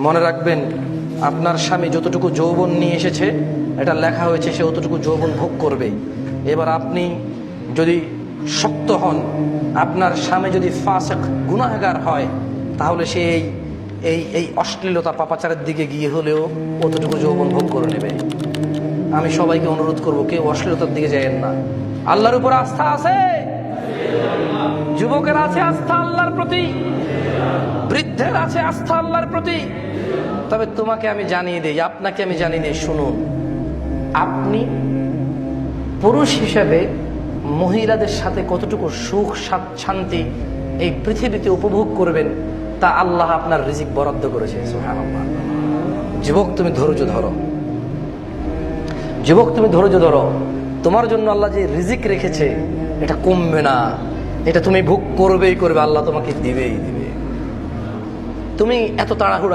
মনে রাখবেন, আপনার স্বামী যতটুকু যৌবন নিয়ে এসেছে, এটা লেখা হয়েছে সে অতটুকু যৌবন ভোগ করবে। এবার আপনি যদি শক্ত হন, আপনার স্বামী যদি ফাসিক গুনাহগার হয়, তাহলে সে এই অশ্লীলতা পাপাচারের দিকে গিয়ে হলেও অতটুকু যৌবন ভোগ করে নেবে। আমি সবাইকে অনুরোধ করব, কেউ অশ্লীলতার দিকে যায়েন না। আল্লাহর উপর আস্থা আছে, যুবকের আছে আস্থা আল্লাহর প্রতি, বৃদ্ধের আছে আস্থা আল্লাহর প্রতি। তবে তোমাকে আমি জানিয়ে দেই, আপনাকে আমি জানিয়ে দেই, শুনুন, আপনি পুরুষ হিসেবে মহিলাদের সাথে কতটুকু সুখ শান্তি এই পৃথিবীতে উপভোগ করবেন, তা আল্লাহ আপনার রিজিক বরাদ্দ করেছে। সুবহানাল্লাহ। যুবক, তুমি ধৈর্য ধরো, যুবক তুমি ধৈর্য ধরো। তোমার জন্য আল্লাহ যে রিজিক রেখেছে এটা কমবে না, এটা তুমি ভোগ করবেই করবে, আল্লাহ তোমাকে দিবেই দিবে। তুমি এত তাড়াহুড়া